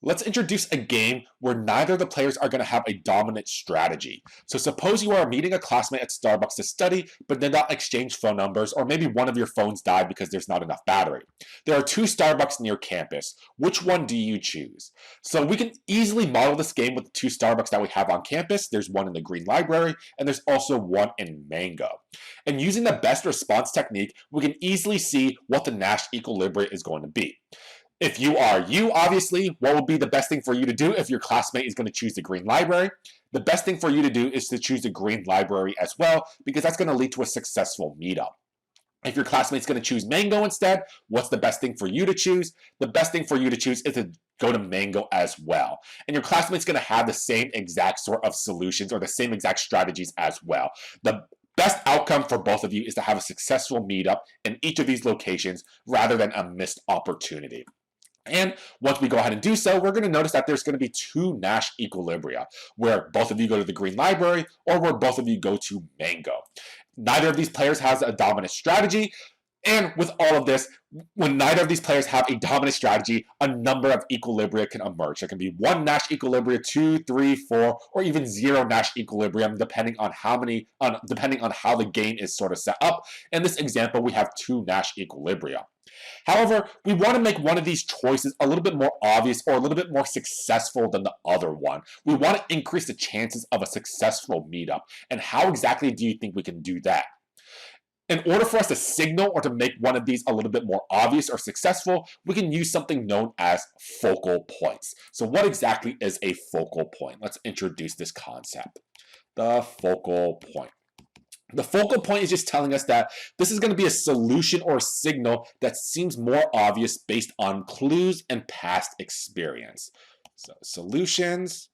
Let's introduce a game where neither of the players are going to have a dominant strategy. So suppose you are meeting a classmate at Starbucks to study, but did not exchange phone numbers, or maybe one of your phones died because there's not enough battery. There are two Starbucks near campus. Which one do you choose? So we can easily model this game with the two Starbucks that we have on campus. There's one in the Green Library, and there's also one in Mango. And using the best response technique, we can easily see what the Nash equilibrium is going to be. If you are you, obviously, what would be the best thing for you to do if your classmate is going to choose the Green Library? The best thing for you to do is to choose the Green Library as well, because that's going to lead to a successful meetup. If your classmate's going to choose Mango instead, what's the best thing for you to choose? The best thing for you to choose is to go to Mango as well. And your classmate's going to have the same exact sort of solutions or the same exact strategies as well. The best outcome for both of you is to have a successful meetup in each of these locations rather than a missed opportunity. And once we go ahead and do so, we're going to notice that there's going to be two Nash equilibria, where both of you go to the Green Library or where both of you go to Mango. Neither of these players has a dominant strategy. And with all of this, when neither of these players have a dominant strategy, a number of equilibria can emerge. There can be one Nash equilibrium, 2, 3, 4, or even 0 Nash equilibrium, depending on how the game is sort of set up. In this example, we have two Nash equilibria. However, we want to make one of these choices a little bit more obvious or a little bit more successful than the other one. We want to increase the chances of a successful meetup. And how exactly do you think we can do that? In order for us to signal or to make one of these a little bit more obvious or successful, we can use something known as focal points. So what exactly is a focal point? Let's introduce this concept. The focal point. The focal point is just telling us that this is going to be a solution or a signal that seems more obvious based on clues and past experience. So solutions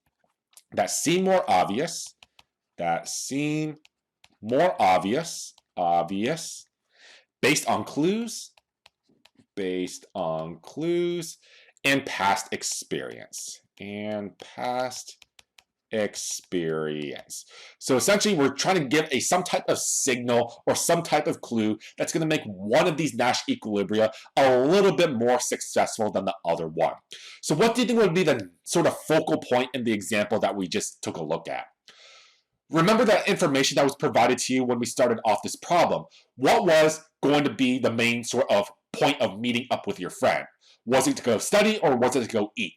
that seem more obvious, based on clues, and past experience, So essentially, we're trying to give some type of signal or some type of clue that's going to make one of these Nash equilibria a little bit more successful than the other one. So what do you think would be the sort of focal point in the example that we just took a look at? Remember that information that was provided to you when we started off this problem. What was going to be the main sort of point of meeting up with your friend? Was it to go study or was it to go eat?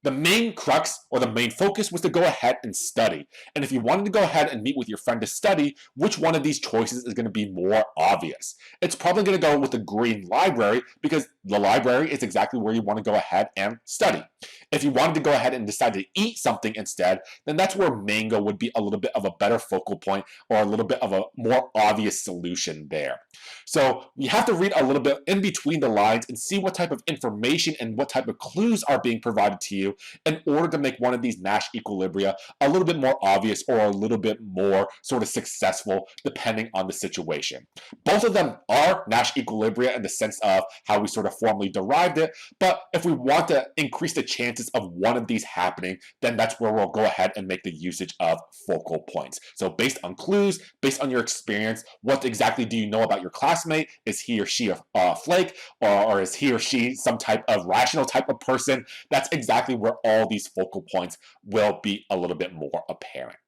The main crux or the main focus was to go ahead and study. And if you wanted to go ahead and meet with your friend to study, which one of these choices is going to be more obvious? It's probably going to go with the Green Library because the library is exactly where you want to go ahead and study. If you wanted to go ahead and decide to eat something instead, then that's where Mango would be a little bit of a better focal point or a little bit of a more obvious solution there. So you have to read a little bit in between the lines and see what type of information and what type of clues are being provided to you in order to make one of these Nash equilibria a little bit more obvious or a little bit more sort of successful depending on the situation. Both of them are Nash equilibria in the sense of how we sort of formally derived it, but if we want to increase the chances of one of these happening, then that's where we'll go ahead and make the usage of focal points. So based on clues, based on your experience, what exactly do you know about your classmate? Is he or she a flake, or is he or she some type of rational type of person? That's exactly where all these focal points will be a little bit more apparent.